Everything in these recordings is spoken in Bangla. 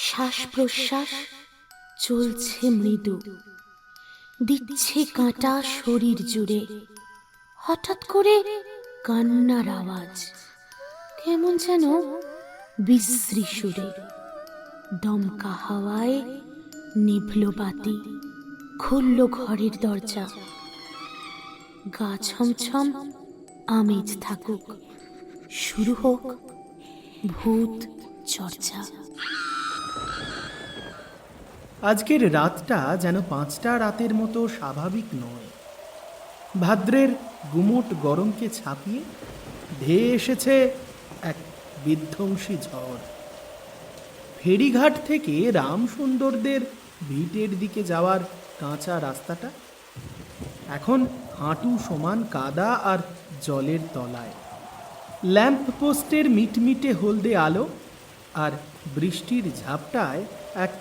শ্বাস প্রশ্বাস চলছে মৃদু, দিচ্ছে কাঁটা শরীর জুড়ে। হঠাৎ করে কান্নার আওয়াজ, কেমন যেন বিশ্রী সুরে। দমকা হাওয়ায় নিভল বাতি, খুলল ঘরের দরজা। গা ছমছম আমেজ থাকুক, শুরু হোক ভূত চর্চা। আজকের রাতটা যেন 5টা রাতের মতো স্বাভাবিক নয়। ভাদ্রের গুমোট গরমকে ছাপিয়ে ধেয়ে এসেছে এক বিধ্বংসী ঝড়। ফেরিঘাট থেকে রামসুন্দরদের ভিটের দিকে যাওয়ার কাঁচা রাস্তাটা এখন হাঁটু সমান কাদা আর জলের তলায়। ল্যাম্প পোস্টের মিটমিটে হলদে আলো আর বৃষ্টির ঝাপটায় এক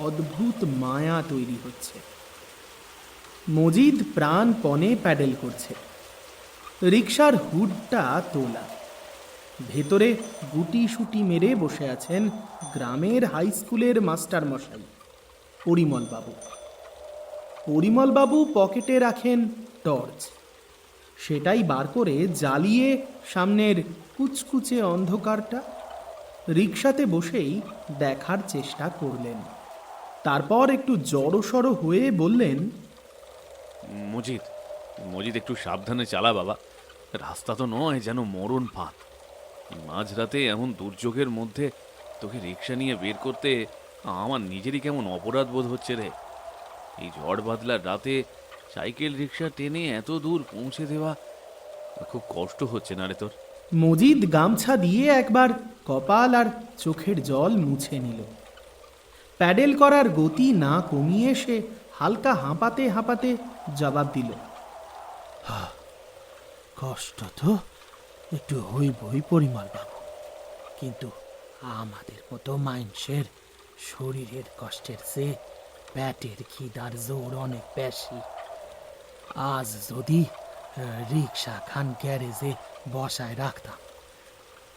অদ্ভুত মায়া তৈরি হচ্ছে। মজিদ প্রাণপণে প্যাডেল করছে। রিকশার হুডটা তোলা, ভেতরে গুটি সুটি মেরে বসে আছেন গ্রামের হাই স্কুলের মাস্টার মশাই পরিমলবাবু। পরিমলবাবু পকেটে রাখেন টর্চ, সেটাই বার করে জ্বালিয়ে সামনের কুচকুচে অন্ধকারটা রিকশাতে বসেই দেখার চেষ্টা করলেন। তারপর একটু জড়সড় হয়ে বললেন, মজিদ মজিদ একটু সাবধানে চালা বাবা, রাস্তা তো নয় যেন মরণ ফাঁদ। মাঝরাতে এমন দুর্যোগের মধ্যে তোকে রিক্সা নিয়ে বের করতে আমার নিজেরই কেমন অপরাধ বোধ হচ্ছে রে। এই ঝড় বাদলার রাতে সাইকেল রিক্সা টেনে এত দূর পৌঁছে দেওয়া খুব কষ্ট হচ্ছে না রে তোর? মজিদ গামছা দিয়ে একবার কপাল আর চোখের জল মুছে নিল। প্যাডেল করার গতি না কমিয়ে সে হালকা হাঁপাতে হাঁপাতে জবাব দিল, কষ্ট তো একটু হইবই পরিমল বাবু, কিন্তু আমাদের মতো মানুষের শরীরের কষ্টের চেয়ে পেটের খিদার জোর অনেক বেশি। আজ যদি রিক্সা খান গ্যারেজে বসায় রাখতাম,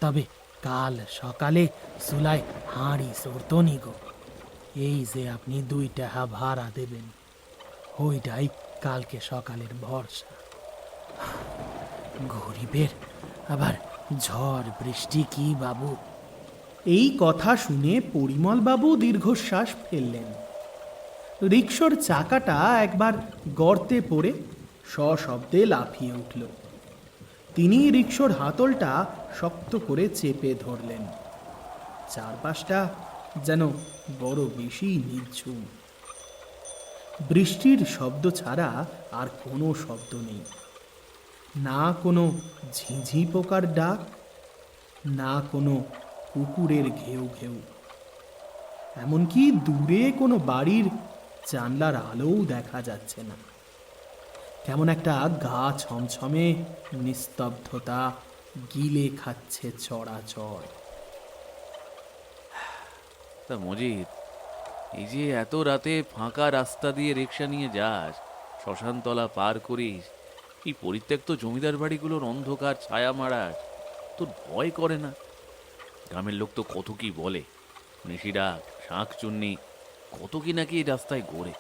তবে কাল সকালে চুলায় হাঁড়ি চড়তো নিগো। এই যে আপনি 2 টাকা ভাড়া দেবেন, ওইটাই কালকে সকালের ভরসা। গরিবের আবার ঝড় বৃষ্টি কি বাবু? এই কথা শুনে পরিমলবাবু দীর্ঘশ্বাস ফেললেন। রিকশার চাকাটা একবার গর্তে পড়ে সশব্দে লাফিয়ে উঠল। তিনি রিকশার হাতলটা শক্ত করে চেপে ধরলেন। চারপাশটা যেন বড় বেশি নিঝুম। বৃষ্টির শব্দ ছাড়া আর কোনো শব্দ নেই। না কোনো ঝিঁঝি পোকার ডাক, না কোনো কুকুরের ঘেউ ঘেউ। এমনকি দূরে কোনো বাড়ির জানলার আলোও দেখা যাচ্ছে না। কেমন একটা গা ছমছমে নিস্তব্ধতা গিলে খাচ্ছে চড়াচড়। তা মজিদ, এই যে এত রাতে ফাঁকা রাস্তা দিয়ে রিক্সা নিয়ে যাস, শ্মশানতলা পার করিস, এই পরিত্যক্ত জমিদার বাড়িগুলোর অন্ধকার ছায়া মারাস, তোর ভয় করে না? গ্রামের লোক তো কত কি বলে, নিশিরা শাঁখ চুন্নি কত কি নাকি এই রাস্তায় গড়ে।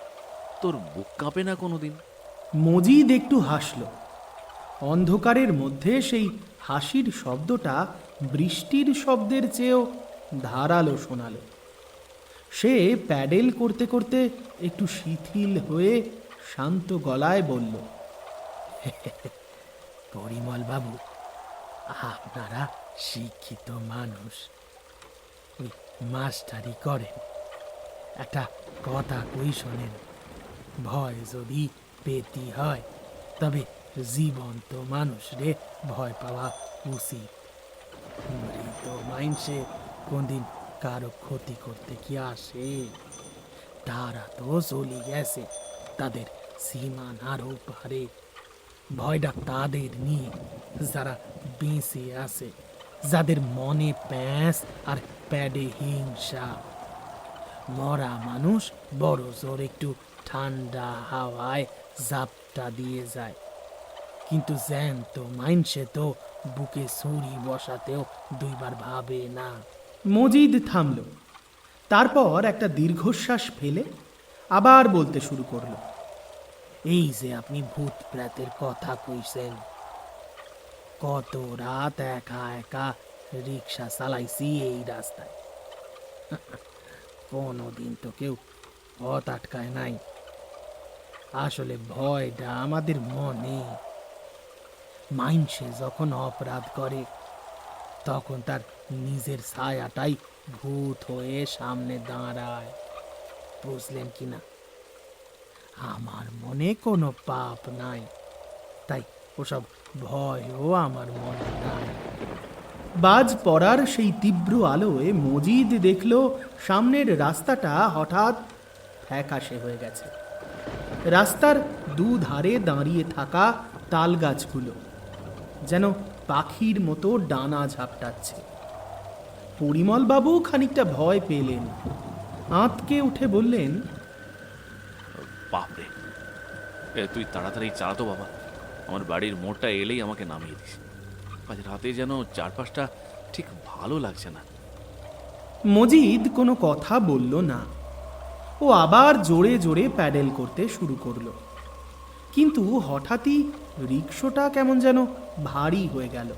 তোর বুক কাঁপে না কোনোদিন? মজিদ একটু হাসল। অন্ধকারের মধ্যে সেই হাসির শব্দটা বৃষ্টির শব্দের চেয়েও ধারালো শোনালো। সে প্যাডেল করতে করতে একটু শিথিল হয়ে শান্ত গলায় বলল, পরিমল বাবু, আপনারা শিক্ষিত মানুষ, ওই মাস্টারি করেন। একটা কথা কই শোনেন, ভয় যদি পেতি হয়, তবে জীবন্ত মানুষরে ভয় পাওয়া উচিত। মৃত মানুষে কোনদিন কারো ক্ষতি করতে কি আসে? তারা তো চলে গেছে তাদের সীমানার ওপারে। ভয়টা তাদের নিয়ে যারা বেঁচে আছে, যাদের মনে প্যাঁচ আর প্যাডে হিংসা। মরা মানুষ বড় জোর একটু ঠান্ডা হাওয়ায় জাপটা দিয়ে যায়, কিন্তু জ্যান্ত মাইনসে তো বুকে ছুরি বসাতেও 2 বার ভাবে না। মজিদ থামল। তারপর একটা দীর্ঘশ্বাস ফেলে আবার বলতে শুরু করলো। এই যে আপনি ভূত প্রেতের কথা কইছেন, কত রাত একা একা রিক্সা চালাইছি এই রাস্তায়। কোনোদিন তো কেউ পথ আটকায় নাই। আসলে ভয়টা আমাদের মনে। মাইনসে যখন অপরাধ করে তখন তার নিজের ছায়াটাই ভূত হয়ে সামনে দাঁড়ায়, বুঝলেন কিনা? আমার মনে কোনো পাপ নাই, তাই ওসব ভয়ও আমার মনে নাই। বাজ পড়ার সেই তীব্র আলোয় মজিদ দেখল সামনের রাস্তাটা হঠাৎ ফ্যাকাশে হয়ে গেছে। রাস্তার দুধারে দাঁড়িয়ে থাকা তাল গাছগুলো যেন পাখির মতো ডানা ঝাপটাচ্ছে। পরিমলবাবু খানিকটা ভয় পেলেন, আঁতকে উঠে বললেন, বাপরে, তুই তাড়াতাড়ি চালাতো বাবা, আমার বাড়ির মোড়টা এলেই আমাকে নামিয়ে দিস। আজ রাতে যেন চারপাশটা ঠিক ভালো লাগছে না। মজিদ কোনো কথা বলল না। ও আবার জোরে জোরে প্যাডেল করতে শুরু করলো, কিন্তু হঠাৎই রিকশোটা কেমন যেন ভারী হয়ে গেল।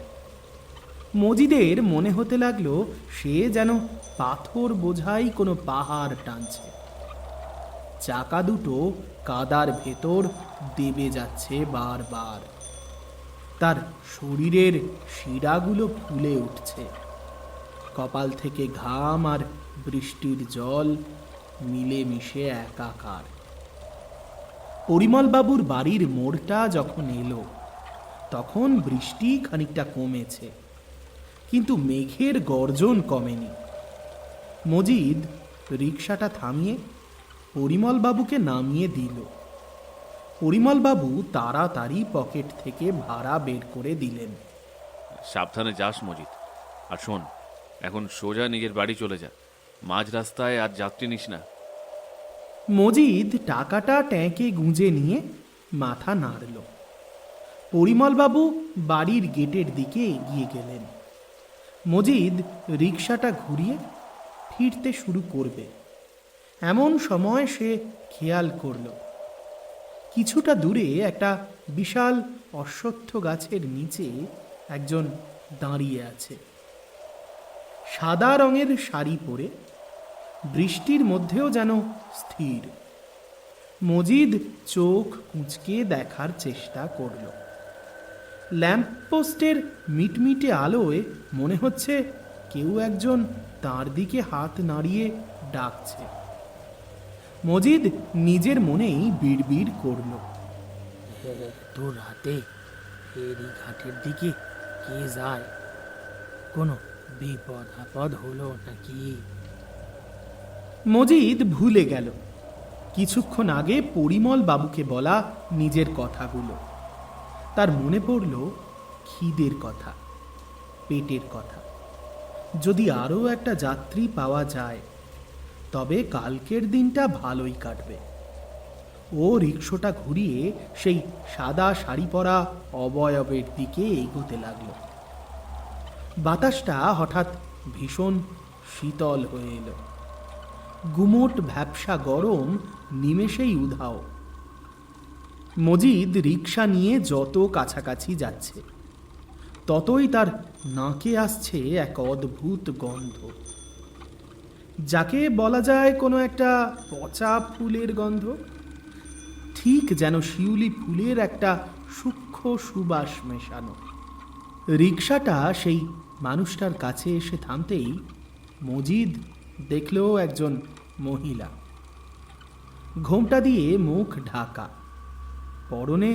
মজিদের মনে হতে লাগলো সে যেন পাথর বোঝাই কোনো পাহাড় টানছে। চাকা দুটো কাদার ভেতর দেবে যাচ্ছে বারবার। তার শরীরের শিরাগুলো ফুলে উঠছে। কপাল থেকে ঘাম আর বৃষ্টির জল মিলেমিশে একাকার। পরিমলবাবুর বাড়ির মোড়টা যখন এলো তখন বৃষ্টি খানিকটা কমেছে, কিন্তু মেঘের গর্জন কমেনি। মজিদ রিকশাটা থামিয়ে পরিমলবাবুকে নামিয়ে দিল। পরিমলবাবু তাড়াতাড়ি পকেট থেকে ভাড়া বের করে দিলেন। সাবধানে যাস মজিদ, আর শোন, এখন সোজা নিজের বাড়ি চলে যা, মাঝ রাস্তায় আর যাত্রী নিস না। মজিদ টাকাটা ট্যাঁকে গুঁজে নিয়ে মাথা নাড়ল। পরিমলবাবু বাড়ির গেটের দিকে এগিয়ে গেলেন। মজিদ রিকশাটা ঘুরিয়ে ফিরতে শুরু করবে, এমন সময় সে খেয়াল করল কিছুটা দূরে একটা বিশাল অশ্বত্থ গাছের নিচে একজন দাঁড়িয়ে আছে। সাদা রঙের শাড়ি পরে, বৃষ্টির মধ্যেও যেন স্থির। মজিদ চোখ কুঁচকে দেখার চেষ্টা করল। ল্যাম্পপোস্টের মিটমিটে আলোয় মনে হচ্ছে কেউ একজন তার দিকে হাত নাড়িয়ে ডাকছে। মজিদ নিজের মনেই বিড়বিড় করল, তো রাতে ফেরিঘাটের দিকে কে যায়? কোনো বিপদ আপদ হলো নাকি? মজিদ ভুলে গেল কিছুক্ষণ আগে পরিমল বাবুকে বলা নিজের কথাগুলো। তার মনে পড়ল খিদের কথা, পেটের কথা। যদি আরও একটা যাত্রী পাওয়া যায় তবে কালকের দিনটা ভালোই কাটবে। ও রিকশোটা ঘুরিয়ে সেই সাদা শাড়ি পরা অবয়বের দিকে এগোতে লাগলো। বাতাসটা হঠাৎ ভীষণ শীতল হয়ে এলো। গুমোট ভ্যাপসা গরম নিমেষেই উধাও। মজিদ রিকশা নিয়ে যত কাছাকাছি যাচ্ছে ততই তার নাকে আসছে এক অদ্ভুত গন্ধ, যাকে বলা যায় কোনো একটা পচা ফুলের গন্ধ। ঠিক যেন শিউলি ফুলের একটা সূক্ষ্ম সুবাস মেশানো। রিকশাটা সেই মানুষটার কাছে এসে থামতেই মজিদ দেখল একজন মহিলা, ঘোমটা দিয়ে মুখ ঢাকা, পরনে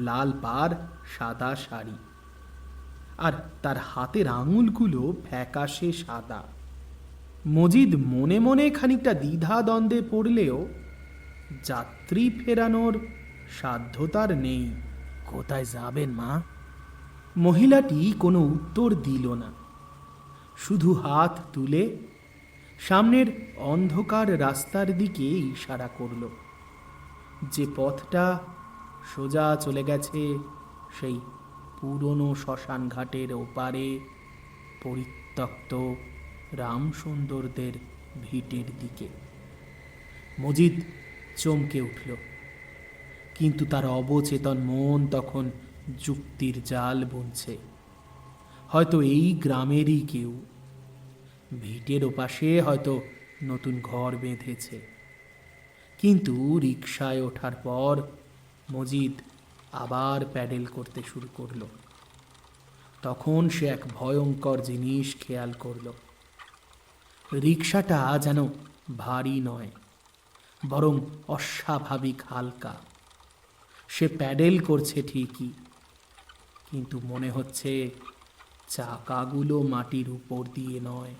লাল পাড় সাদা শাড়ি, আর তার হাতের আঙুলগুলো ফ্যাকাশে সাদা। মজিদ মনে মনে খানিকটা দ্বিধা দ্বন্দ্বে পড়লেও যাত্রী ফেরানোর সাধ্যতার নেই। কোথায় যাবেন মা? মহিলাটি কোনো উত্তর দিল না, শুধু হাত তুলে সামনের অন্ধকার রাস্তার দিকে ইশারা করল, যে পথটা সোজা চলে গেছে সেই পুরনো শ্মশান ঘাটের ওপারে পরিত্যক্ত রামসুন্দরদের ভিটের দিকে। মজিদ চমকে উঠল, কিন্তু তার অবচেতন মন তখন যুক্তির জাল বুনছে। হয়তো এই গ্রামেরই কেউ, ভিটের ওপাশে হয়তো নতুন ঘর বেঁধেছে। কিন্তু রিকশায় ওঠার পর মজিদ আবার প্যাডেল করতে শুরু করলো। তখন সে এক ভয়ঙ্কর জিনিস খেয়াল করল। রিকশাটা যেন ভারী নয়, বরং অস্বাভাবিক হালকা। সে প্যাডেল করছে ঠিকই, কিন্তু মনে হচ্ছে চাকাগুলো মাটির উপর দিয়ে নয়,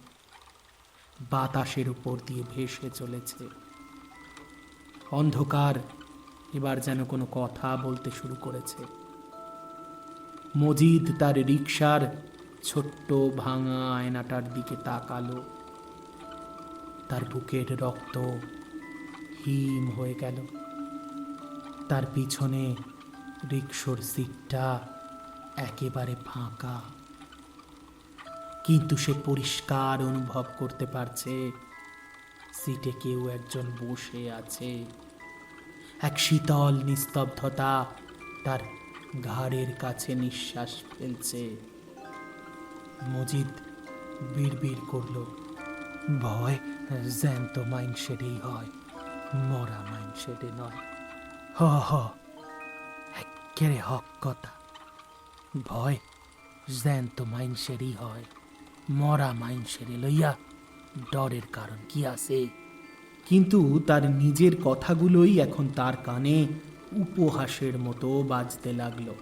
বাতাসের উপর দিয়ে ভেসে চলেছে। অন্ধকার এবার যেন কোনো কথা বলতে শুরু করেছে। মজিদ তার রিকশার ছোট্ট ভাঙা আয়নাটার দিকে তাকালো। তার বুকের রক্ত হিম হয়ে গেল। তার পিছনে রিকশোর সিটটা একেবারে ফাঁকা, কিন্তু সে পরিষ্কার অনুভব করতে পারছে সিটে কেউ একজন বসে আছে। এক শীতল নিস্তব্ধতা তার ঘাড়ের কাছে নিঃশ্বাস ফেলছে। মজিদ বিড়বিড় করল, ভয় জ্যান্ত মাইন্ডসেটেই হয়, মরা মাইন্ডসেটে নয়। হ হ একেবারে হক কথা, ভয় জ্যান্ত মাইন্ডসেটই হয়, মরা মাইন্ডসেটে লইয়া ডরের কারণ কি আছে? কিন্তু তার নিজের কথাগুলোই এখন তার কানে উপহাসের মতো বাজতে লাগলো।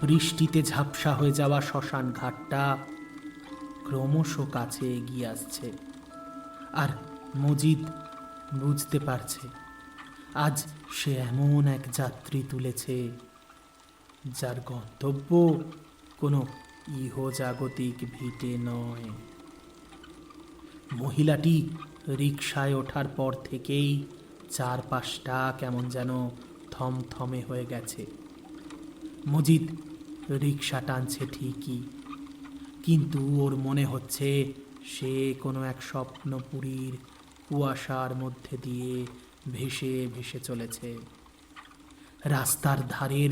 বৃষ্টিতে ঝাপসা হয়ে যাওয়া শ্মশান ঘাটটা ক্রমশ কাছে এগিয়ে আসছে, আর মজিদ বুঝতে পারছে আজ সে এমন এক যাত্রী তুলেছে যার গন্তব্য কোনো ইহজাগতিক ভিটে নয়। মহিলাটি রিকশায় ওঠার পর থেকেই চারপাশটা কেমন যেন থমথমে হয়ে গেছে। মজিদ রিকশা টানছে ঠিকই, কিন্তু ওর মনে হচ্ছে সে কোনো এক স্বপ্নপুরীর কুয়াশার মধ্যে দিয়ে ভেসে ভেসে চলেছে। রাস্তার ধারের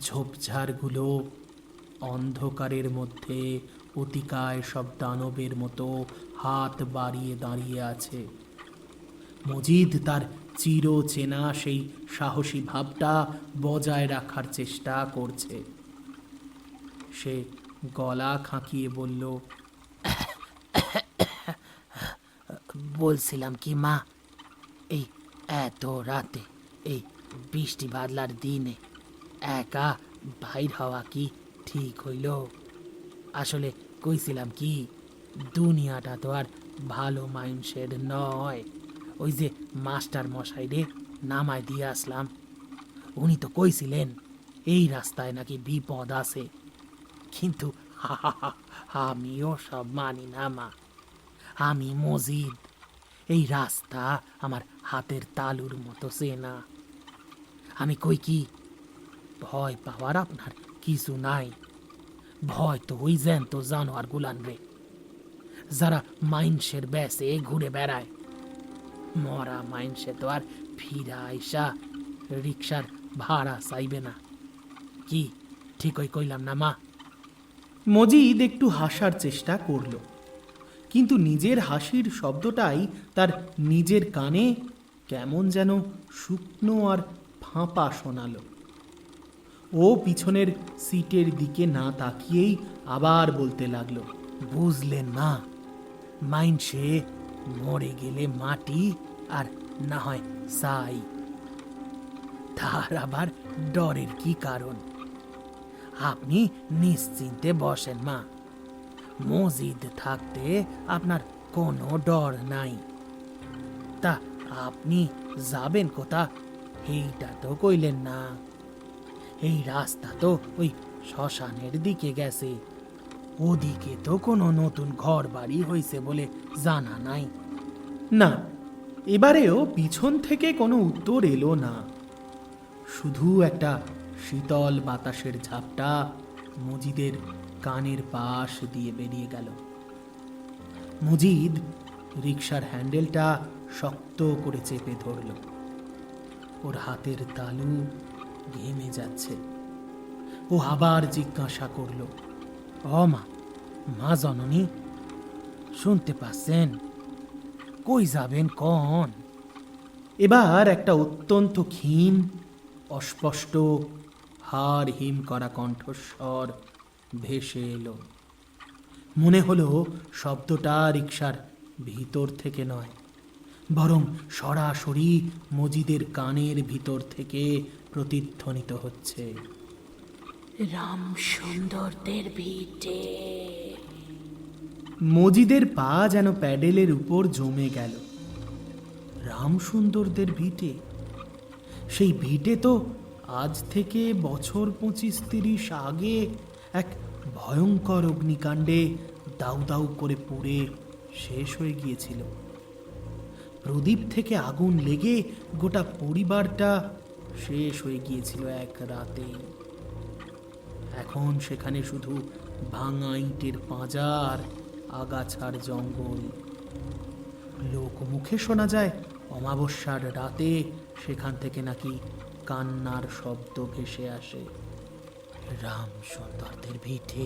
ঝোপঝাড়গুলো অন্ধকারের মধ্যে অতিকায় সব দানবের মতো হাত বাড়িয়ে দাঁড়িয়ে আছে। মজিদ তার চিরচেনা সেই সাহসী ভাবটা বজায় রাখার চেষ্টা করছে। সে গলা খাঁকিয়ে বলল, বলছিলাম কি মা, এই এত রাতে এই বৃষ্টি বাদলার দিনে একা বাইর হওয়া কি ঠিক হইল? আসলে কইছিলাম কি, দুনিয়াটা তো আর ভালো মাইন্ডসেট নয়। ওই যে মাস্টার মশাই রে নামায় দিয়ে আসলাম, উনি তো কইছিলেন এই রাস্তায় নাকি বিপদ আছে, কিন্তু আমিও সব মানি না মা। আমি মজিদ, এই রাস্তা আমার হাতের তালুর মতো চেনা। আমি কই কি, ভয় পাওয়ার আপনার কিছু নাই। ভয় তো ওই জ্যান্ত জানোয়ার গুলান রে, যারা মাইন্সের ব্যাসে ঘুরে বেড়ায়। মরা মাইন্সে তো আর ফিরা আইসা রিক্সার ভাড়া চাইবে না। কি ঠিকই কইলাম না মা? মজিদ একটু হাসার চেষ্টা করল, কিন্তু নিজের হাসির শব্দটাই তার নিজের কানে কেমন যেন শুকনো আর ফাঁপা শোনালো। ও পিছনের সিটের দিকে না তাকিয়েই আবার বলতে লাগলো, বুঝলেন মা, মাইন্সে মরে গেলে মাটি আর না হয় ছাই, তার আবার ডরের কি কারণ? আপনি নিশ্চিন্তে বসেন মা, মসজিদ থাকতে আপনার কোনো ডর নাই। তা আপনি যাবেন কোথা এইটা তো কইলেন না। এই রাস্তা তো ওই শ্মশানের দিকে গেছে, ওদিকে তো কোনো নতুন ঘর বাড়ি হয়েছে বলে জানা নাই। না, এবারেও পিছন থেকে কোনো উত্তর এলো না। শুধু একটা শীতল বাতাসের ঝাপটা মজিদের কানের পাশ দিয়ে বেরিয়ে গেল। মজিদ রিকশার হ্যান্ডেলটা শক্ত করে চেপে ধরল। ওর হাতের তালু ঘেমে যাচ্ছে। ও আবার জিজ্ঞাসা করল, ও মা, মা জননী, শুনতে পাচ্ছেন? কই যাবেন কন? এবার একটা অত্যন্ত ক্ষীণ, অস্পষ্ট, হাড় হিম করা কণ্ঠস্বর ভেসে এলো। মনে হলো শব্দটা রিকশার ভিতর থেকে নয়, বরং সরাসরি মজিদের কানের ভিতর থেকে প্রতিধ্বনিত হচ্ছে। রাম সুন্দরদের ভিটে। মজিদের পা যেন প্যাডেলের উপর জমে গেল। রামসুন্দরদের ভিটে? সেই ভিটে তো আজ থেকে বছর 25-30 আগে এক ভয়ঙ্কর অগ্নিকাণ্ডে দাউ দাউ করে পুড়ে শেষ হয়ে গিয়েছিল। প্রদীপ থেকে আগুন লেগে গোটা পরিবারটা শেষ হয়ে গিয়েছিল এক রাতে। এখন সেখানে শুধু ভাঙা ইটের পাঁজার, আগাছার জঙ্গল। লোক মুখে শোনা যায় অমাবস্যার রাতে সেখান থেকে নাকি কান্নার শব্দ ভেসে আসে। রাম সুন্দরদের ভিটে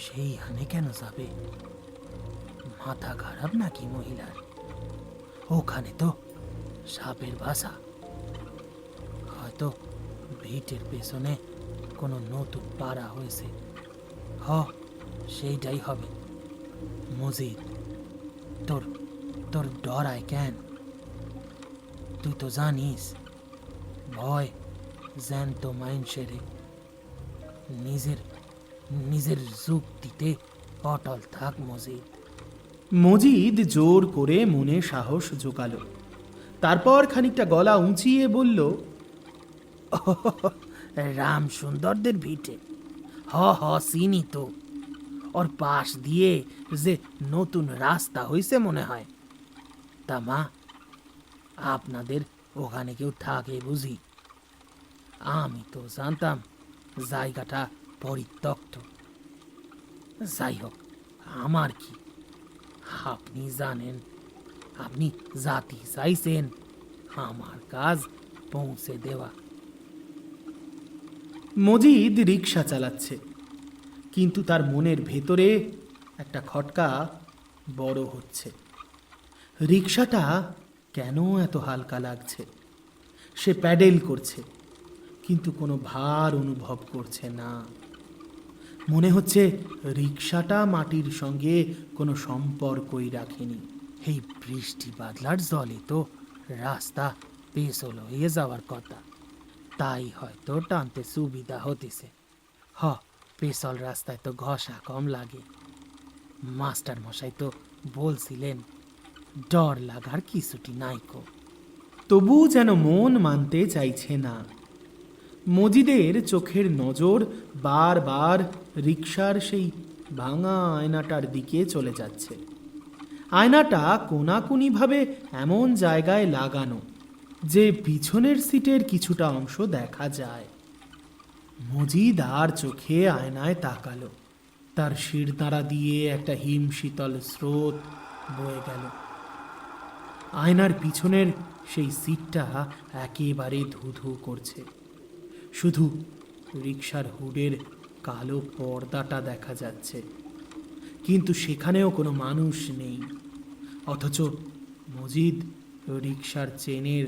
সেই হানে কেন যাবে? মাথা খারাপ নাকি মহিলার? ওখানে তো সাপের বাসা। হয়তো ভিটের পেছনে কোনো নতুন পাড়া হয়েছে। সেইটাই হবে। মজিদ, তোর তোর ডরায় কেন? তুই তো জানিস ভয় জ্যান্ত মাইনসেরে। নিজের নিজের যুক্তিতে অটল থাক মজিদ। মজিদ জোর করে মনে সাহস জোগালো। তারপর খানিকটা গলা উঁচিয়ে বলল, রাম সুন্দরদের ভিটে? চিনি তো। ওর পাশ দিয়ে যে নতুন রাস্তা হইছে মনে হয়। তা মা, আপনাদের ওখানে কেউ থাকে বুঝি? আমি তো জানতাম জায়গাটা পরিত্যক্ত। যাই হোক, আমার কি, আপনি জানেন, আপনি জাতি চাইছেন, আমার কাজ পৌঁছে দেওয়া। মজিদ রিকশা চালাচ্ছে, কিন্তু তার মনের ভেতরে একটা খটকা বড় হচ্ছে। রিকশাটা কেন এত হালকা লাগছে? সে প্যাডেল করছে, কিন্তু কোনো ভার অনুভব করছে না। মনে হচ্ছে রিকশাটা মাটির সঙ্গে কোনো সম্পর্কই রাখেনি। এই বৃষ্টি বাদলার জলে তো রাস্তা পেছল হয়ে যাওয়ার কথা, তাই হয়তো টানতে সুবিধা হতেছে। পেছল রাস্তায় তো ঘষা কম লাগে। মাস্টার মশাই তো বলছিলেন ডর লাগার কিছুটি নাইকো। তবু যেন মন মানতে চাইছে না। মজিদের চোখের নজর বারবার রিকশার সেই ভাঙা আয়নাটার দিকে চলে যাচ্ছে। আয়নাটা কোনাকুনিভাবে এমন জায়গায় লাগানো যে পিছনের সিটের কিছুটা অংশ দেখা যায়। মজিদ আর চোখে আয়নায় তাকালো। তার শিরদাঁড়া দিয়ে একটা হিম শীতল স্রোত বয়ে গেল। আয়নার পিছনের সেই সিটটা একেবারে ধুধু করছে। শুধু রিকশার হুডের কালো পর্দাটা দেখা যাচ্ছে, কিন্তু সেখানেও কোনো মানুষ নেই। অথচ মজিদ রিকশার চেনের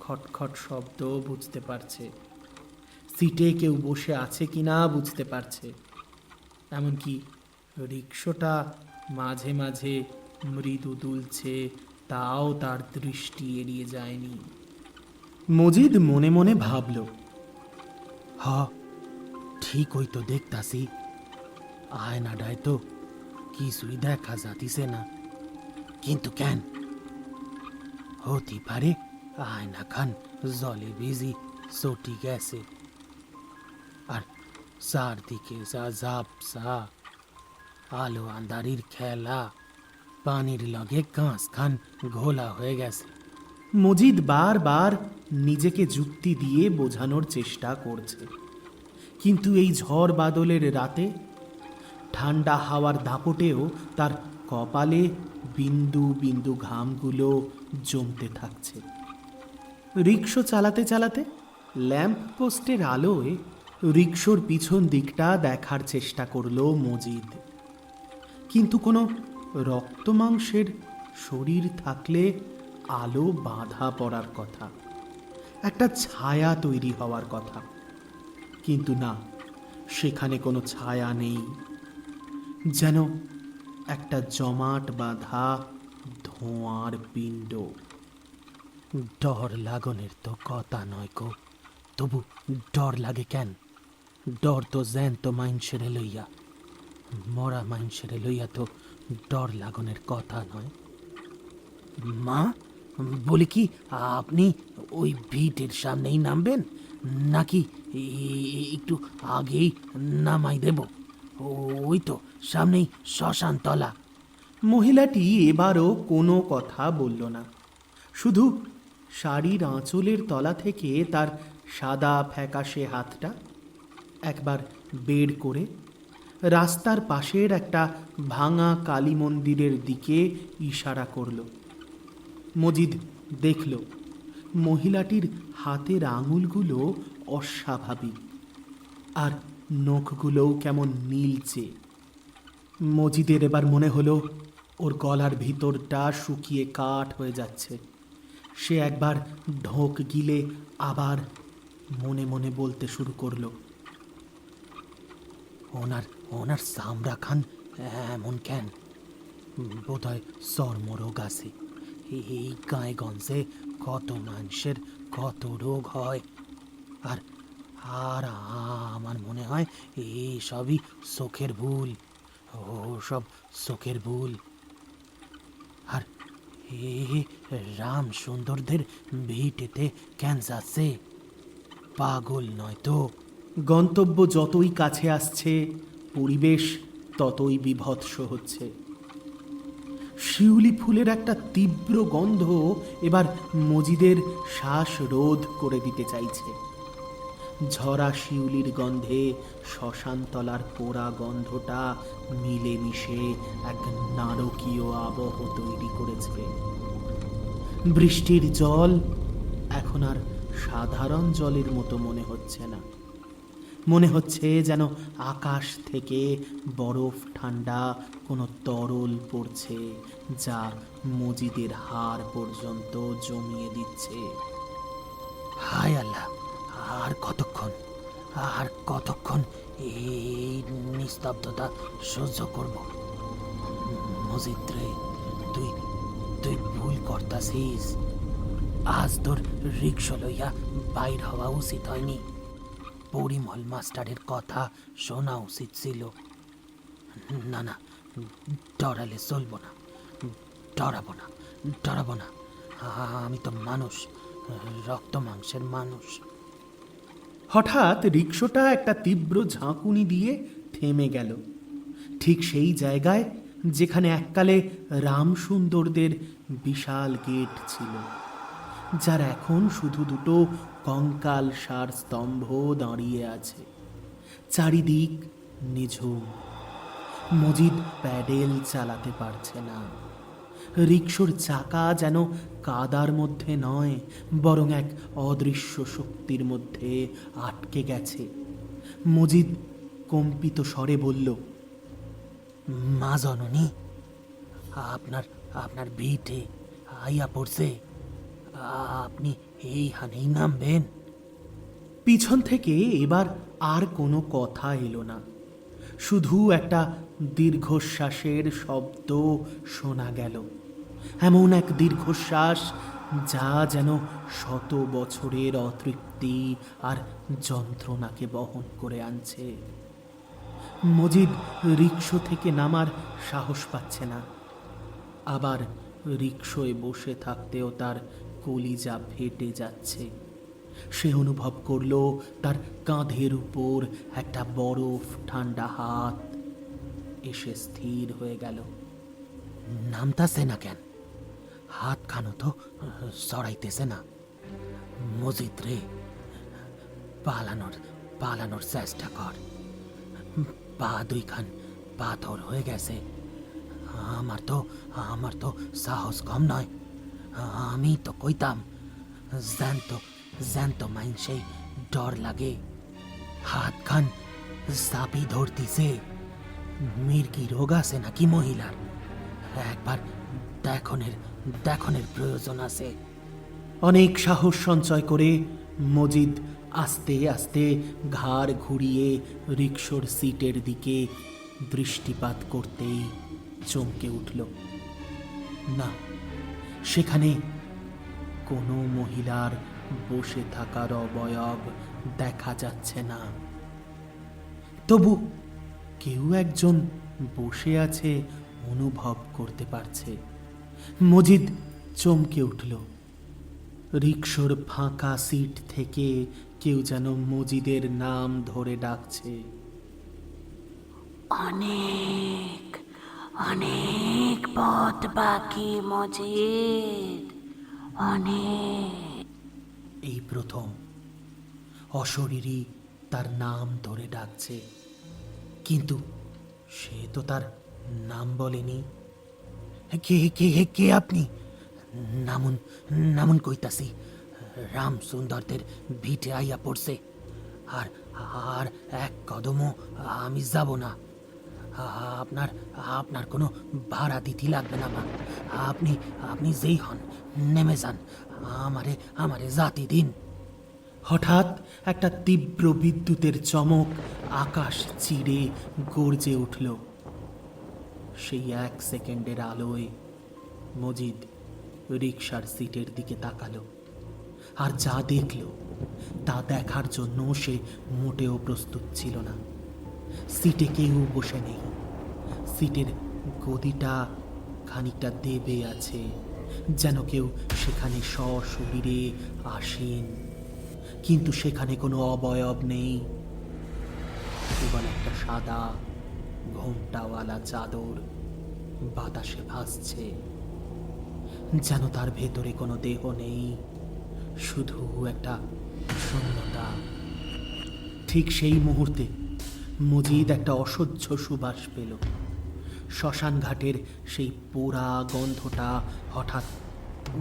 খটখট শব্দ বুঝতে পারছে। সিটে কেউ বসে আছে কিনা বুঝতে পারছে। এমনকি রিকশাটা মাঝে মাঝে মৃদু দুলছে, তাও তার দৃষ্টি এড়িয়ে যায়নি। মজিদ মনে মনে ভাবল, ঠিক ওই তো দেখতাছি, আয়নাটায় তো কিছুই দেখা যাতিছে না। কিন্তু কেন? হতে পারে আয়না খান জলে ভিজি চটি গেছে। আর চারদিকে যা ঝাপসা, আলো আন্ধারির খেলা, পানির লগে কাঁচ খান ঘোলা হয়ে গেছে। মজিদ বারবার নিজেকে যুক্তি দিয়ে বোঝানোর চেষ্টা করছে, কিন্তু এই ঝড় বাদলের রাতে ঠান্ডা হাওয়ার দাপটেও তার কপালে বিন্দু বিন্দু ঘামগুলো জমতে থাকছে। রিকশো চালাতে চালাতে ল্যাম্প পোস্টের আলোয় রিকশোর পিছন দিকটা দেখার চেষ্টা করলো মজিদ। কিন্তু কোনো রক্তমাংসের শরীর থাকলে আলো বাঁধা পড়ার কথা, একটা ছায়া তৈরি হওয়ার কথা, কিন্তু না, সেখানে কোনো ছায়া নেই। যেন একটা জমাট বাঁধা ধোঁয়ার পিণ্ড। ডর লাগনের তো কথা নয় গো, তবু ডর লাগে কেন? ডর তো জ্যান্ত মাইনসেরে লইয়া, মরা মাইনসেরে লইয়া তো ডর লাগনের কথা নয়। মা, বলি কি আপনি ওই ভিটের সামনেই নামবেন, নাকি একটু আগেই নামাই দেব? ওই তো সামনেই শ্মশানতলা। মহিলাটি এবারও কোনো কথা বলল না, শুধু শাড়ির আঁচলের তলা থেকে তার সাদা ফ্যাকাশে হাতটা একবার বের করে রাস্তার পাশের একটা ভাঙা কালী মন্দিরের দিকে ইশারা করল। মজিদ দেখল মহিলাটির হাতের আঙুলগুলো অস্বাভাবিক, আর নখগুলোও কেমন নীলচে। মজিদের এবার মনে হলো ওর গলার ভিতরটা শুকিয়ে কাঠ হয়ে যাচ্ছে। সে একবার ঢোক গিলে আবার মনে মনে বলতে শুরু করলো, ওনার ওনার সামরা খান এমন কেন? বোধহয় চর্মরোগ আছে। এই গায়ে গঞ্জে কত মানুষের কত রোগ হয়, আর আর আমার মনে হয় এই সবই চোখের ভুল। ও সব চোখের ভুল। আর এ রাম সুন্দরদের ভিটেতে কেন যাচ্ছে? পাগল নয় তো? গন্তব্য যতই কাছে আসছে পরিবেশ ততই বিভৎস হচ্ছে। শিউলি ফুলের একটা তীব্র গন্ধ এবার মজিদের শ্বাস রোধ করে দিতে চাইছে। ঝরা শিউলির গন্ধে শ্মশানতলার পোড়া গন্ধটা মিলেমিশে এক নারকীয় আবহ তৈরি করেছে। বৃষ্টির জল এখন আর সাধারণ জলের মতো মনে হচ্ছে না, মনে হচ্ছে যেন আকাশ থেকে বরফ ঠান্ডা কোনো তরল পড়ছে, যা মজিদের হাড় পর্যন্ত জমিয়ে দিচ্ছে। হায় আল্লাহ, আর কতক্ষণ, আর কতক্ষণ এই নিস্তব্ধতা সহ্য করব? মজিদ রে, তুই তুই ভুল করতাছিস। আজ তোর রিক্সা লইয়া বাইর হওয়া উচিত হয়নি। পরিমল মাস্টারের কথা শোনা উচিত ছিল। না না, ডরালে চলবো না, ডরাবো না, ডরাবো না। আমি তো মানুষ, রক্ত মাংসের মানুষ। হঠাৎ রিকশোটা একটা তীব্র ঝাঁকুনি দিয়ে থেমে গেল, ঠিক সেই জায়গায় যেখানে এককালে রামসুন্দরদের বিশাল গেট ছিল, যার এখন শুধু দুটো কঙ্কাল সার স্তম্ভ দাঁড়িয়ে আছে। চারিদিক নিঝুম। মজিদ প্যাডেল চালাতে পারছে না। রিকশোর চাকা যেন কাদার মধ্যে নয়, বরং এক অদৃশ্য শক্তির মধ্যে আটকে গেছে। মজিদ কম্পিত স্বরে বলল, মা জননী, আপনার আপনার ভিটে আইয়া পড়ছে। আপনি এইখানেই নামবেন? পিছন থেকে এবার আর কোনো কথা এলো না, শুধু একটা দীর্ঘশ্বাসের শব্দ শোনা গেল। এমন এক দীর্ঘশ্বাস যা যেন শত বছরের অতৃপ্তি আর যন্ত্রণাকে বহন করে আনছে। মজিদ রিকশো থেকে নামার সাহস পাচ্ছে না। আবার রিকশোয় বসে থাকতেও তার কলিজা ফেটে যাচ্ছে। সে অনুভব করলো তার কাঁধের উপর একটা বরফ ঠান্ডা হাত এসে স্থির হয়ে গেল। নামতাছে না কেন? হাত খানো তো সরাইতেছে না। মজিদ রে, পালানোর পালানোর চেষ্টা কর। পা দুইখান পাথর হয়ে গেছে। আমার তো সাহস কম নয়। আমি তো কইতাম, জ্যান্ত জ্যান্ত মাইনসেই ডর লাগে। হাত খান সাপি ধরতিছে। মির্কি রোগ আছে নাকি মহিলার? একবার দেখনের প্রয়োজন আছে। অনেক সাহস সঞ্চয় করে মজিদ আস্তে আস্তে ঘাড় ঘুরিয়ে রিকশোর সিটের দিকে দৃষ্টিপাত করতেই চমকে উঠল। না, সেখানে কোনো মহিলার বসে থাকার অবয়ব দেখা যাচ্ছে না। তবু কেউ একজন বসে আছে অনুভব করতে পারছে। মজিদ চমকে উঠল। রিকশোর ফাঁকা সিট থেকে কেউ যেন মজিদের নাম ধরে ডাকছে। অনেক অনেক পথ বাকি মজিদ, অনেক। এই প্রথম অশরীরী তার নাম ধরে ডাকছে, কিন্তু সে তো তার নাম বলেনি। কে কে কে আপনি? নামুন নামুন কইতাছি। রাম সুন্দরদের ভিটে আইয়া পড়ছে। আর আর এক কদমও আমি যাব না। আপনার আপনার কোনো ভাড়া দিতে লাগবে না মা। আপনি আপনি যেই হন নেমে যান। আমারে জাতি দিন। হঠাৎ একটা তীব্র বিদ্যুতের চমক আকাশ চিরে গর্জে উঠল। সেই 1 সেকেন্ডের আলোয় মজিদ রিকশার সিটের দিকে তাকালো, আর যা দেখল তা দেখার জন্য সে মোটেও প্রস্তুত ছিল না। সিটে কেউ বসে নেই। সিটের গদিটা খানিকটা দেবে আছে, যেন কেউ সেখানে সশরীরে আসেন, কিন্তু সেখানে কোনো অবয়ব নেই। কেবল একটা সাদা ঘোমটাওয়ালা চাদর বাতাসে ভাসছে, যেন তার ভেতরে কোনো দেহ নেই, শুধু একটা শূন্যতা। ঠিক সেই মুহূর্তে মজিদ একটা অসহ্য সুবাস পেল। শ্মশান ঘাটের সেই পোড়া গন্ধটা হঠাৎ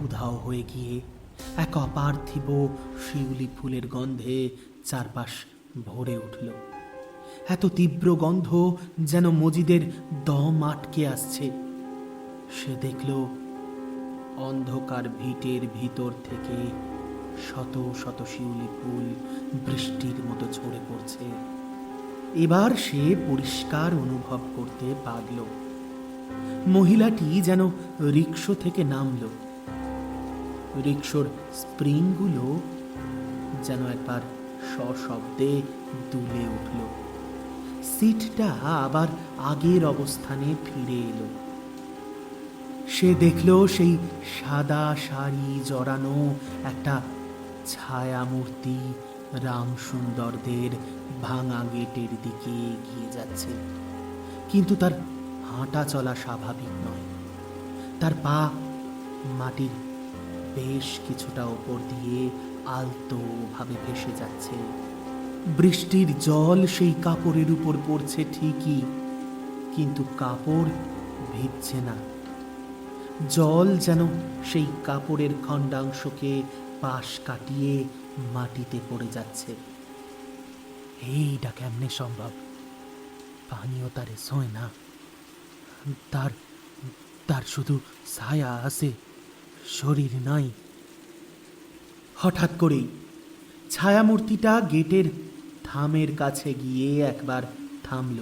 উধাও হয়ে গিয়ে এক অপার্থিব শিউলি ফুলের গন্ধে চারপাশ ভরে উঠল। এত তীব্র গন্ধ যেন মজিদের দম আটকে আসছে। সে দেখল অন্ধকার ভিটের ভিতর থেকে শত শত শিউলি ফুল বৃষ্টির মতো ঝরে পড়ছে। এবার সে পরিষ্কার অনুভব করতে পারল মহিলাটি যেন রিকশো থেকে নামল। রিকশোর স্প্রিংগুলো যেন একবার সশব্দে দুলে উঠল। সিটটা আবার আগের অবস্থানে ফিরে এলো। সে দেখল সেই সাদা শাড়ি জড়ানো একটা ছায়ামূর্তি রামসুন্দরদের ভাঙা গেটের দিকে এগিয়ে যাচ্ছে, কিন্তু তার হাঁটা চলা স্বাভাবিক নয়। তার পা মাটির বেশ কিছুটা ওপর দিয়ে আলতোভাবে ভেসে যাচ্ছে। বৃষ্টির জল সেই কাপড়ের উপর পড়ছে ঠিকই, কিন্তু কাপড় ভিজছে না। জল যেন সেই কাপড়ের খণ্ডাংশকে পাশ কাটিয়ে মাটিতে পড়ে যাচ্ছে। এইটা কেমনে সম্ভব? পানিও তারে ছোঁয় না। তার তার শুধু ছায়া আছে, শরীর নাই। হঠাৎ করেই ছায়ামূর্তিটা গেটের থামের কাছে গিয়ে একবার থামল,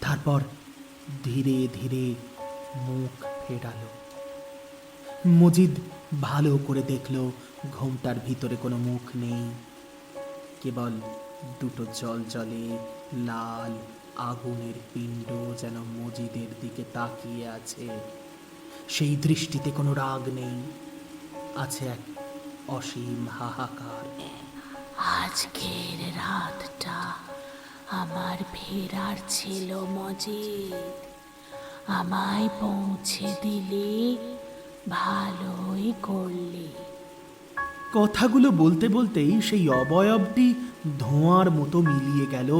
তারপর ধীরে ধীরে মুখ ফেরালো। মজিদ ভালো করে দেখল ঘোমটার ভিতরে কোনো মুখ নেই, কেবল দুটো জলজলে লাল আগুনের পিণ্ড যেন মজিদের দিকে তাকিয়ে আছে। সেই দৃষ্টিতে কোনো রাগ নেই, আছে এক অসীম হাহাকার। আজকের রাতটা আমার ফেরার ছিল মজিদ, আমায় পৌঁছে দিলি, ভালোই করলি। কথাগুলো বলতে বলতেই সেই অবয়বটি ধোঁয়ার মতো মিলিয়ে গেল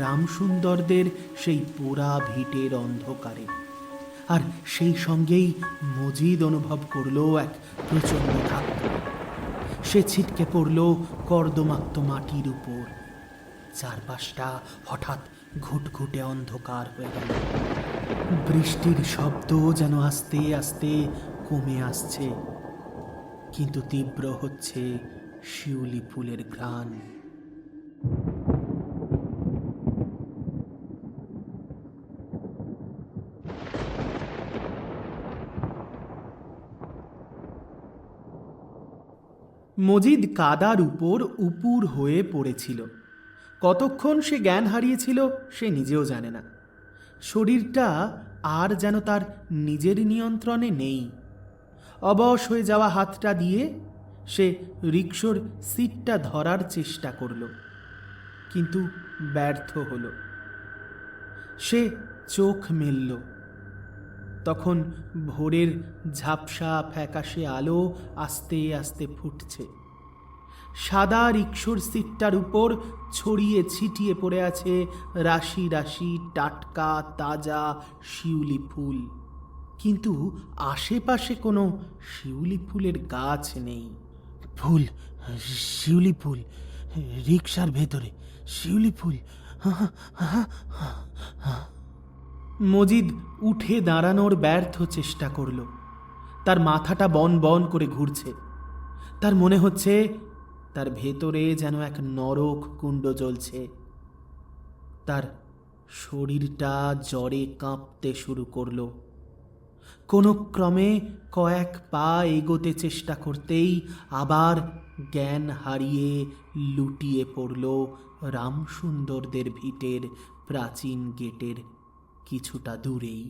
রামসুন্দরদের সেই পোড়া ভিটের অন্ধকারে, আর সেই সঙ্গেই মজিদ অনুভব করলো এক প্রচণ্ড ধাক্কা। সে ছিটকে পড়ল কর্দমাক্ত মাটির উপর। চারপাশটা হঠাৎ ঘুটঘুটে অন্ধকার হয়ে গেল। বৃষ্টির শব্দ যেন আস্তে আস্তে কমে আসছে, কিন্তু তীব্র হচ্ছে শিউলি ফুলের ঘ্রাণ। মজিদ কাদার উপর উপুর হয়ে পড়েছিল। কতক্ষণ সে জ্ঞান হারিয়েছিল সে নিজেও জানে না। শরীরটা আর যেন তার নিজের নিয়ন্ত্রণে নেই। অবশ হয়ে যাওয়া হাতটা দিয়ে সে রিকশোর সিটটা ধরার চেষ্টা করল, কিন্তু ব্যর্থ হল। সে চোখ মেলল। তখন ভোরের ঝাপসা ফ্যাকাশে আলো আস্তে আস্তে ফুটছে। সাদা রিকশোর সিটটার উপর ছড়িয়ে ছিটিয়ে পড়ে আছে রাশি রাশি টাটকা তাজা শিউলি ফুল, কিন্তু আশেপাশে কোনো শিউলি ফুলের গাছ নেই। ফুল, শিউলি ফুল, রিকশার ভেতরে শিউলি ফুল। মজিদ উঠে দাঁড়ানোর ব্যর্থ চেষ্টা করল। তার মাথাটা বন বন করে ঘুরছে। তার মনে হচ্ছে তার ভেতরে যেন এক নরক কুণ্ড জ্বলছে। তার শরীরটা জ্বরে কাঁপতে শুরু করল। কোনো ক্রমে কয়েক পা এগোতে চেষ্টা করতেই আবার জ্ঞান হারিয়ে লুটিয়ে পড়ল রামসুন্দরদের ভিটের প্রাচীন গেটের কিছুটা দূরেই।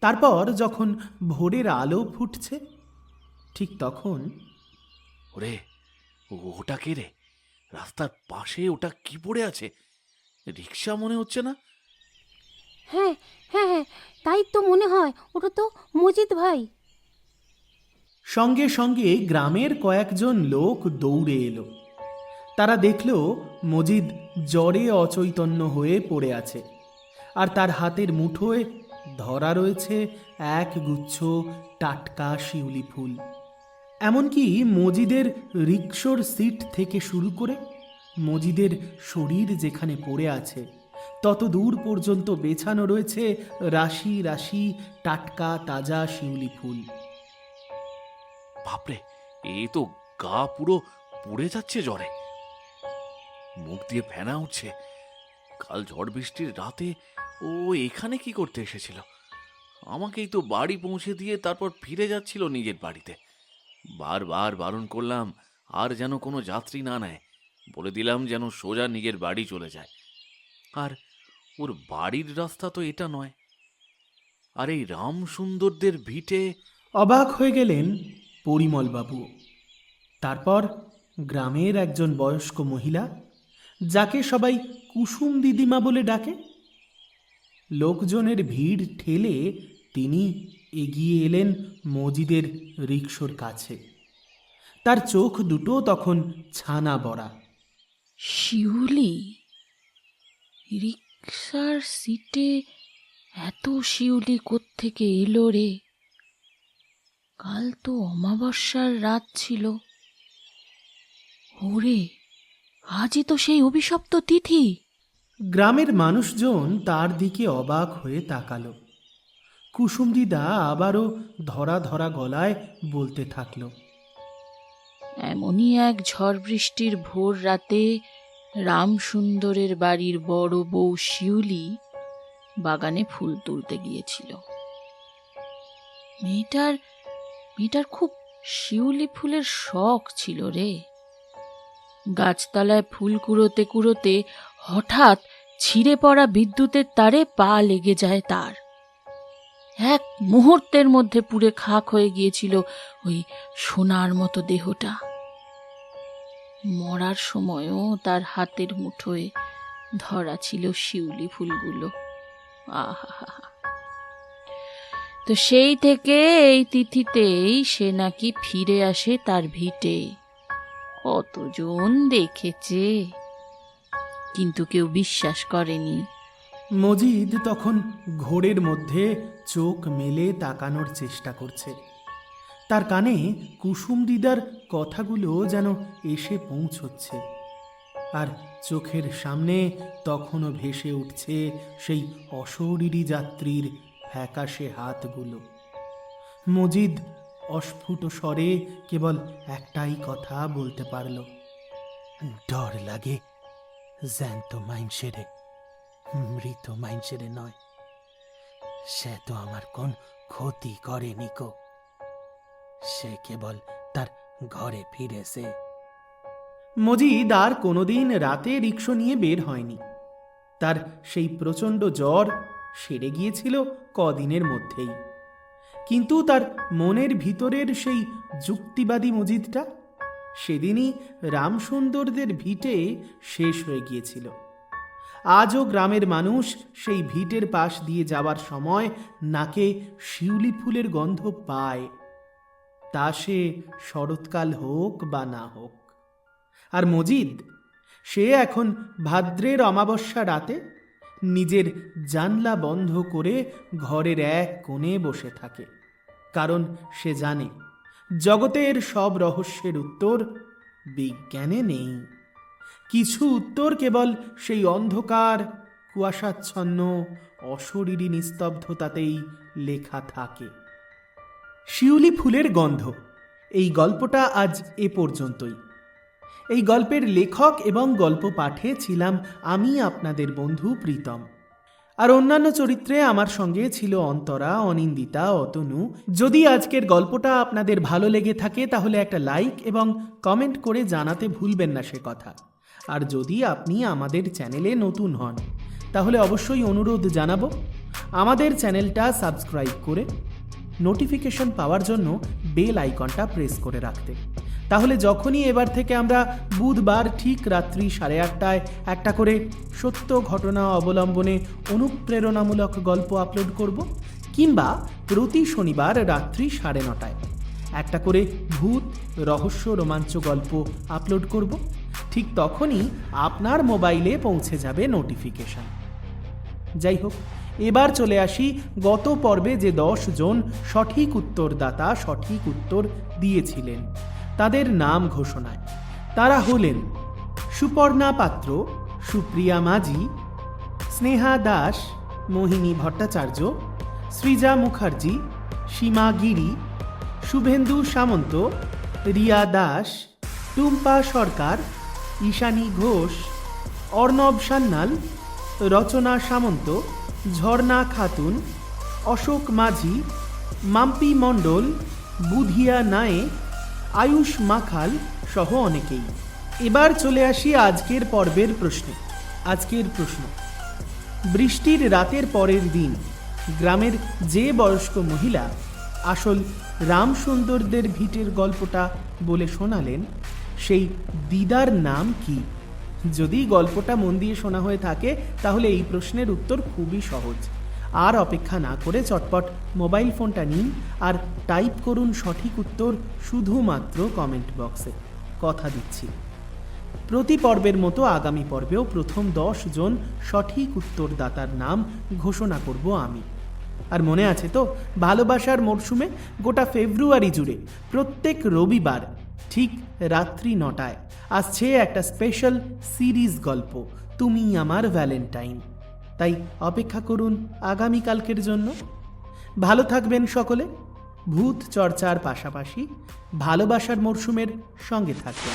তারপর যখন ভোরের আলো ফুটছে, ঠিক তখন ওরে, ওটা কে রে? রাস্তার পাশে ওটা কি পড়ে আছে? রিক্সা মনে হচ্ছে না? হ্যাঁ হ্যাঁ হ্যাঁ, তাই তো মনে হয়। ওটা তো মজিদ ভাই। সঙ্গে সঙ্গে গ্রামের কয়েকজন লোক দৌড়ে এলো। তারা দেখল মজিদ জ্বরে অচৈতন্য হয়ে পড়ে আছে, আর তার হাতের মুঠোয় ধরা রয়েছে এক গুচ্ছ টাটকা শিউলি ফুল। এমনকি মজিদের রিকশোর সিট থেকে শুরু করে মজিদের শরীর যেখানে পড়ে আছে তত দূর পর্যন্ত বেছানো রয়েছে রাশি রাশি টাটকা তাজা শিউলি ফুল। বাপরে, এ তো গা পুরো পুড়ে যাচ্ছে জ্বরে, মুখ দিয়ে ফেনা উঠছে। কাল ঝড় বৃষ্টির রাতে ও এখানে কি করতে এসেছিল? আমাকেই তো বাড়ি পৌঁছে দিয়ে তারপর ফিরে যাচ্ছিল নিজের বাড়িতে। বারবার বারণ করলাম আর যেন কোনো যাত্রী না নেয়, বলে দিলাম যেন সোজা নিজের বাড়ি চলে যায়। আর ওর বাড়ির রাস্তা তো এটা নয়। আর এই রামসুন্দরদের ভিটে। অবাক হয়ে গেলেন পরিমলবাবু। তারপর গ্রামের একজন বয়স্ক মহিলা, যাকে সবাই কুসুম দিদিমা বলে ডাকে, লোকজনের ভিড় ঠেলে তিনি এগিয়ে এলেন মজিদের রিকশোর কাছে। তার চোখ দুটো তখন ছানা বড়া। শিউলি? রিক্সার সিটে এত শিউলি কোত্থেকে এলো রে? কাল তো অমাবস্যার রাত ছিল। ওরে, আজই তো সেই অভিশপ্ত তিথি। গ্রামের মানুষজন তার দিকে অবাক হয়ে তাকালো। কুসুম দিদা আবারও ধরা ধরা গলায় বলতে থাকলো, এমনই এক ঝড় বৃষ্টির ভোর রাতে রামসুন্দরের বাড়ির বড় বউ শিউলি বাগানে ফুল তুলতে গিয়েছিল। মেয়েটার খুব শিউলি ফুলের শখ ছিল রে। গাছতলায় ফুল কুড়োতে কুড়োতে হঠাৎ ছিঁড়ে পড়া বিদ্যুতের তারে পা লেগে যায় তার। এক মুহূর্তের মধ্যে পুড়ে খাক হয়ে গিয়েছিল ওই সোনার মতো দেহটা। মরার সময়ও তার হাতের মুঠোয় ধরা ছিল শিউলি ফুলগুলো। আহা, তো সেই থেকে এই তিথিতেই সে নাকি ফিরে আসে তার ভিটে। কতজন দেখেছে, কিন্তু কেউ বিশ্বাস করেনি মজিদ তখন ঘোরের মধ্যে চোখ মেলে তাকানোর চেষ্টা করছে। তার কানে কুসুম দিদার কথাগুলো যেন এসে পৌঁছচ্ছে, আর চোখের সামনে তখনও ভেসে উঠছে সেই অশরীরী যাত্রীর ফ্যাকাশে হাতগুলো। মজিদ অস্ফুট স্বরে কেবল একটাই কথা বলতে পারল, ডর লাগে জ্যান্ত মাইনসেরে, মৃত মাইনসেরে নয়। সে তো আমার কোন ক্ষতি করেনি কো, সে কেবল তার ঘরে ফিরেছে। মজিদ আর কোনোদিন রাতে রিকশা নিয়ে বের হয়নি। তার সেই প্রচণ্ড জ্বর সেরে গিয়েছিল কদিনের মধ্যেই, কিন্তু তার মনের ভিতরের সেই যুক্তিবাদী মজিদটা সেদিনই রামসুন্দরদের ভিটে শেষ হয়ে গিয়েছিল। আজও গ্রামের মানুষ সেই ভিটের পাশ দিয়ে যাওয়ার সময় নাকে শিউলি ফুলের গন্ধ পায়, তা সে শরৎকাল হোক বা না হোক। আর মজিদ, সে এখন ভাদ্রের অমাবস্যা রাতে নিজের জানলা বন্ধ করে ঘরের এক কোণে বসে থাকে, কারণ সে জানে জগতের সব রহস্যের উত্তর বিজ্ঞানে নেই। কিছু উত্তর কেবল সেই অন্ধকার কুয়াশাচ্ছন্ন অশরীরী নিস্তব্ধতাতেই লেখা থাকে। শিউলি ফুলের গন্ধ এই গল্পটা আজ এ পর্যন্তই। এই গল্পের লেখক এবং গল্প পাঠে ছিলাম আমি, আপনাদের বন্ধু প্রীতম। আর অন্যান্য চরিত্রে আমার সঙ্গে ছিল অন্তরা, অনিন্দিতা, অতনু। যদি আজকের গল্পটা আপনাদের ভালো লেগে থাকে তাহলে একটা লাইক এবং কমেন্ট করে জানাতে ভুলবেন না সে কথা। আর যদি আপনি আমাদের চ্যানেলে নতুন হন তাহলে অবশ্যই অনুরোধ জানাবো আমাদের চ্যানেলটা সাবস্ক্রাইব করে নোটিফিকেশন পাওয়ার জন্য বেল আইকনটা প্রেস করে রাখতে। তাহলে যখনই এবার থেকে আমরা বুধবার ঠিক রাত্রি 8:30টায় একটা করে সত্য ঘটনা অবলম্বনে অনুপ্রেরণামূলক গল্প আপলোড করব, কিংবা প্রতি শনিবার রাত্রি 9:30টায় একটা করে ভূত, রহস্য, রোমাঞ্চ গল্প আপলোড করব, ঠিক তখনই আপনার মোবাইলে পৌঁছে যাবে নোটিফিকেশন। যাই হোক, এবার চলে আসি গত পর্বে যে 10 জন সঠিক উত্তরদাতা সঠিক উত্তর দিয়েছিলেন তাদের নাম ঘোষণায়। তারা হলেন সুপর্ণা পাত্র, সুপ্রিয়া মাঝি, স্নেহা দাস, মোহিনী ভট্টাচার্য, সৃজা মুখার্জি, সীমা গিরি, শুভেন্দু সামন্ত, রিয়া দাস, টুম্পা সরকার, ঈশানী ঘোষ, অর্ণব সান্যাল, রচনা সামন্ত, ঝর্ণা খাতুন, অশোক মাঝি, মাম্পি মণ্ডল, বুধিয়া নায়েক, আয়ুষ মাখাল সহ অনেকেই। এবার চলে আসি আজকের পর্বের প্রশ্নে। আজকের প্রশ্ন: বৃষ্টির রাতের পরের দিন গ্রামের যে বয়স্ক মহিলা আসল রামসুন্দরদের ভিটের গল্পটা বলে শোনালেন সেই দিদার নাম কি? যদি গল্পটা মন দিয়ে শোনা হয়ে থাকে তাহলে এই প্রশ্নের উত্তর খুবই সহজ। আর অপেক্ষা না করে চটপট মোবাইল ফোনটা নিন আর টাইপ করুন সঠিক উত্তর শুধুমাত্র কমেন্ট বক্সে। কথা দিচ্ছি, প্রতি পর্বের মতো আগামী পর্বেও প্রথম 10 জন সঠিক উত্তরদাতার নাম ঘোষণা করব আমি। আর মনে আছে তো, ভালোবাসার মরশুমে গোটা ফেব্রুয়ারি জুড়ে প্রত্যেক রবিবার ঠিক রাত্রি 9টায় আসছে একটা স্পেশাল সিরিজ গল্প, তুমি আমার ভ্যালেন্টাইন। তাই অপেক্ষা করুন আগামীকালকের জন্য। ভালো থাকবেন সকলে, ভূত চর্চার পাশাপাশি ভালোবাসার মরশুমের সঙ্গে থাকবেন।